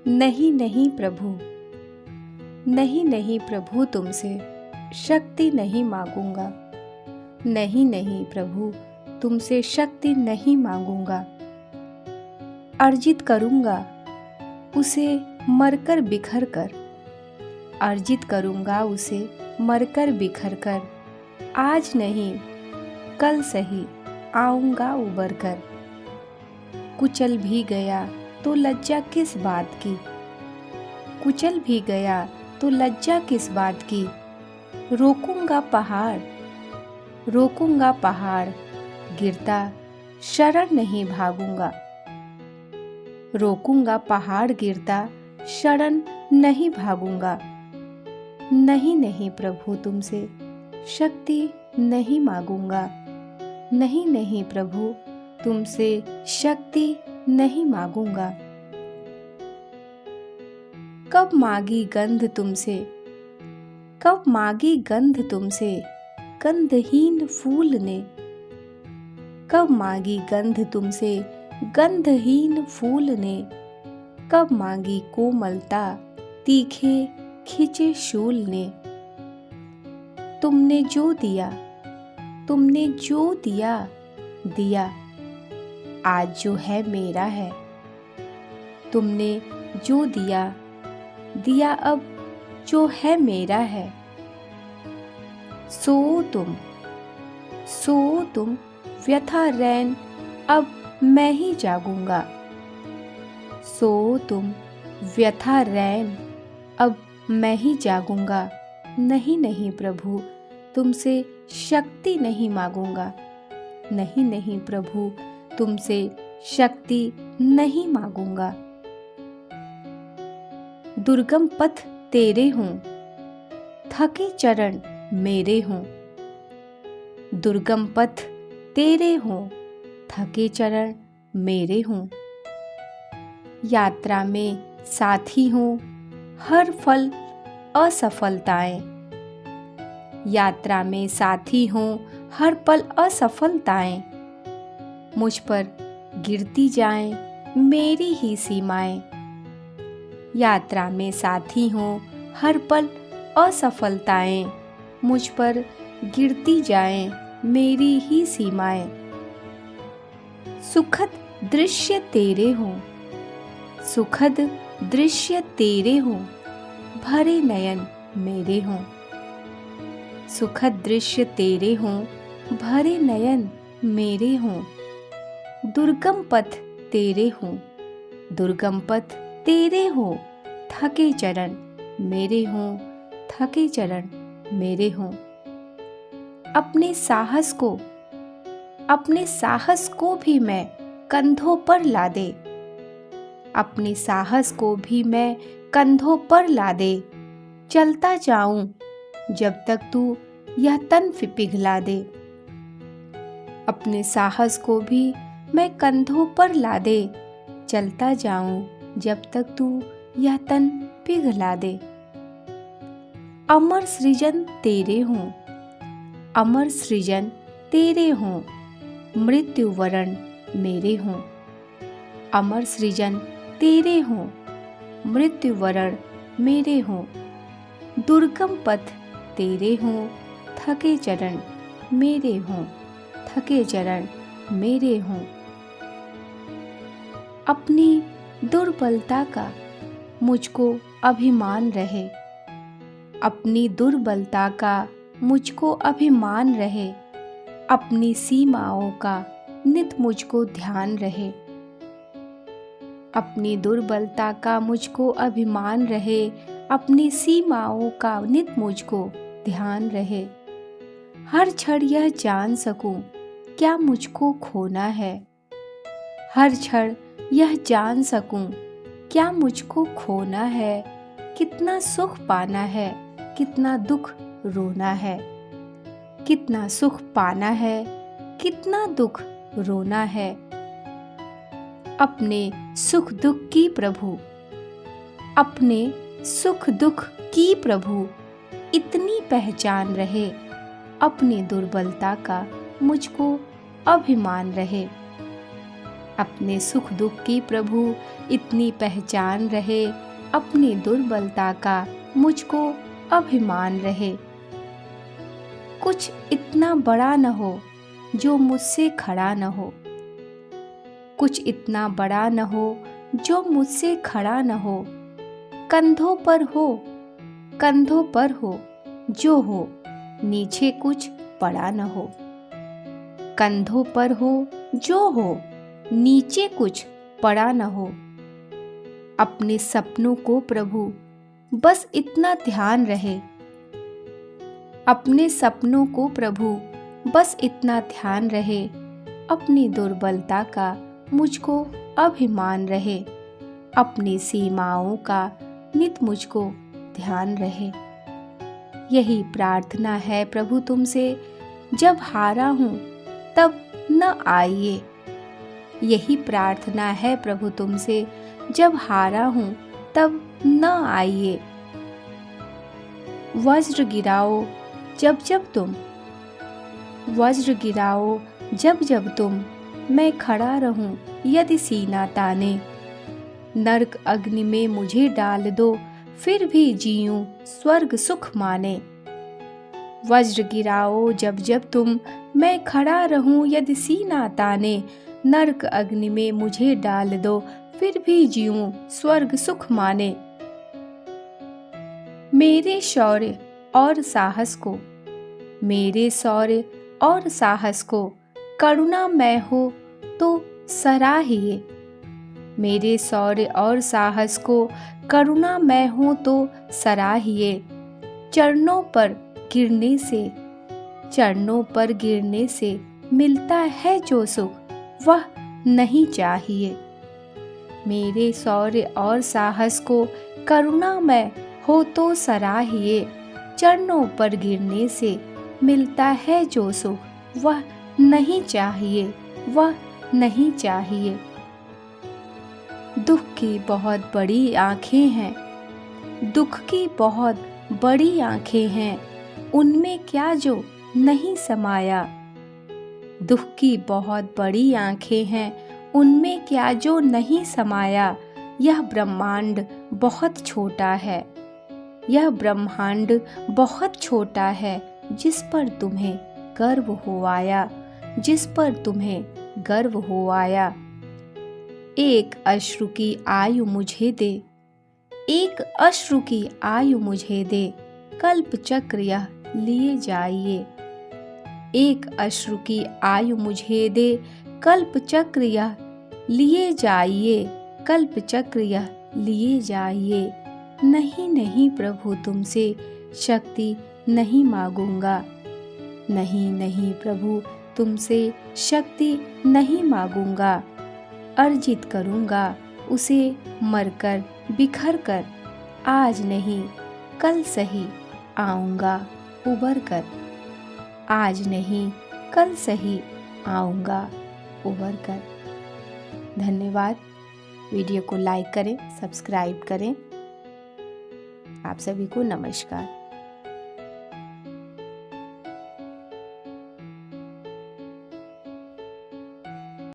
नहीं नहीं प्रभु, नहीं नहीं प्रभु, तुमसे शक्ति नहीं मांगूंगा। नहीं नहीं प्रभु, तुमसे शक्ति नहीं मांगूंगा। अर्जित करूंगा उसे मरकर बिखर कर, अर्जित करूंगा उसे मरकर बिखर कर। आज नहीं कल सही आऊंगा उबर कर। कुचल भी गया तो लज्जा किस बात की, कुचल भी गया तो लज्जा किस बात की। रोकूंगा पहाड़, रोकूंगा पहाड़, गिरता शरण नहीं भागूंगा। रोकूंगा पहाड़, गिरता शरण नहीं भागूंगा। नहीं नहीं प्रभु, तुमसे शक्ति नहीं मांगूंगा। नहीं नहीं प्रभु, तुमसे शक्ति नहीं मांगूंगा। कब मांगी गंध तुमसे, कब मांगी गंध तुमसे गंधहीन फूल ने। कब मांगी गंध तुमसे गंधहीन फूल ने। कब मांगी कोमलता तीखे खिंचे शूल ने। तुमने जो दिया, तुमने जो दिया, दिया आज जो है मेरा है। तुमने जो दिया, दिया अब जो है मेरा है। सो तुम, सो तुम व्यथा रैन, अब मैं ही जागूंगा। सो तुम व्यथा रैन, अब मैं ही जागूंगा। नहीं नहीं प्रभु, तुमसे शक्ति नहीं मांगूंगा। नहीं नहीं प्रभु, तुमसे शक्ति नहीं मांगूंगा। दुर्गम पथ तेरे हों, थके चरण मेरे हों। दुर्गम पथ तेरे हों, थके चरण मेरे हों। यात्रा में साथी हों हर फल असफलताएं। यात्रा में साथी हों हर पल असफलताएं। मुझ पर गिरती जाएं मेरी ही सीमाएं। यात्रा में साथी हों हर पल असफलताएं। मुझ पर गिरती जाएं मेरी ही सीमाएं। सुखद दृश्य तेरे हों, सुखद दृश्य तेरे हों, भरे नयन मेरे हों। सुखद दृश्य तेरे हों, भरे नयन मेरे हों। दुर्गम पथ तेरे हों, दुर्गम पथ तेरे हों, थके चरण मेरे हों, थके चरण मेरे हों। अपने साहस को, अपने साहस को भी मैं कंधों पर ला दे। अपने साहस को भी मैं कंधों पर ला दे। चलता जाऊं जब तक तू यह तन पिघला दे। अपने साहस को भी मैं कंधों पर ला दे। चलता जाऊं जब तक तू यह तन पिघला दे। अमर सृजन तेरे हों, अमर सृजन तेरे हों, मृत्यु वरण मेरे हों। अमर सृजन तेरे हों, मृत्यु वरण मेरे हों। दुर्गम पथ तेरे हों, थके चरण मेरे हों, थके चरण मेरे हों। अपनी दुर्बलता का मुझको अभिमान रहे। अपनी दुर्बलता का मुझको अभिमान रहे। अपनी सीमाओं का नित मुझको ध्यान रहे। अपनी दुर्बलता का मुझको अभिमान रहे। अपनी सीमाओं का नित मुझको ध्यान रहे। हर क्षण यह जान सकूं क्या मुझको खोना है। हर क्षण यह जान सकूं क्या मुझको खोना है। कितना सुख पाना है, कितना दुख रोना है। कितना सुख पाना है, कितना दुख रोना है। अपने सुख दुख की प्रभु, अपने सुख दुख की प्रभु इतनी पहचान रहे। अपनी दुर्बलता का मुझको अभिमान रहे। अपने सुख दुख की प्रभु इतनी पहचान रहे, अपनी दुर्बलता का मुझको अभिमान रहे। कुछ इतना बड़ा न हो जो मुझसे खड़ा न हो, कुछ इतना बड़ा न हो जो मुझसे खड़ा न हो। कंधों पर हो, कंधों पर हो जो हो, नीचे कुछ पड़ा न हो। कंधों पर हो जो हो, नीचे कुछ पड़ा न हो। अपने सपनों को प्रभु बस इतना ध्यान रहे, अपने सपनों को प्रभु बस इतना ध्यान रहे। अपनी दुर्बलता का मुझको अभिमान रहे, अपनी सीमाओं का नित मुझको ध्यान रहे। यही प्रार्थना है प्रभु तुमसे, जब हारा हूँ तब न आइए। यही प्रार्थना है प्रभु तुमसे, जब हारा हूँ तब न आइए। वज्र गिराओ जब जब तुम, वज्र गिराओ जब जब तुम, मैं खड़ा रहूं यदि सीना ताने। नरक अग्नि में मुझे डाल दो, फिर भी जीऊं स्वर्ग सुख माने। वज्र गिराओ जब जब तुम, मैं खड़ा रहूं यदि सीना ताने। नरक अग्नि में मुझे डाल दो, फिर भी जीऊं स्वर्ग सुख माने। मेरे शौर्य और साहस को, मेरे शौर्य और साहस को करुणामय हो तो सराहिए। मेरे शौर्य और साहस को करुणामय हो तो सराहिए। चरणों पर गिरने से, चरणों पर गिरने से मिलता है जो सुख, वह नहीं चाहिए। मेरे शौर्य और साहस को करुणामय हो तो सराहिए। चरणों पर गिरने से मिलता है जो सुख, वह नहीं चाहिए, वह नहीं चाहिए। दुख की बहुत बड़ी आंखें हैं, दुख की बहुत बड़ी आंखें हैं, उनमें क्या जो नहीं समाया। दुख की बहुत बड़ी आंखें हैं, उनमें क्या जो नहीं समाया। यह ब्रह्मांड बहुत छोटा है, यह ब्रह्मांड बहुत छोटा है, जिस पर तुम्हें गर्व हो आया, जिस पर तुम्हें गर्व हो आया। एक अश्रु की आयु मुझे दे, एक अश्रु की आयु मुझे दे, कल्प चक्र यह लिए जाइए। एक अश्रु की आयु मुझे दे, कल्प चक्र यह लिए जाइए, कल्प चक्र यह लिए जाइए। नहीं नहीं प्रभु तुमसे शक्ति नहीं मांगूंगा, नहीं नहीं प्रभु तुमसे शक्ति नहीं मांगूंगा। अर्जित करूंगा उसे मरकर बिखर कर, आज नहीं कल सही आऊंगा उबर कर। आज नहीं कल सही आऊंगा उबर कर। धन्यवाद। वीडियो को लाइक करें, सब्सक्राइब करें। आप सभी को नमस्कार।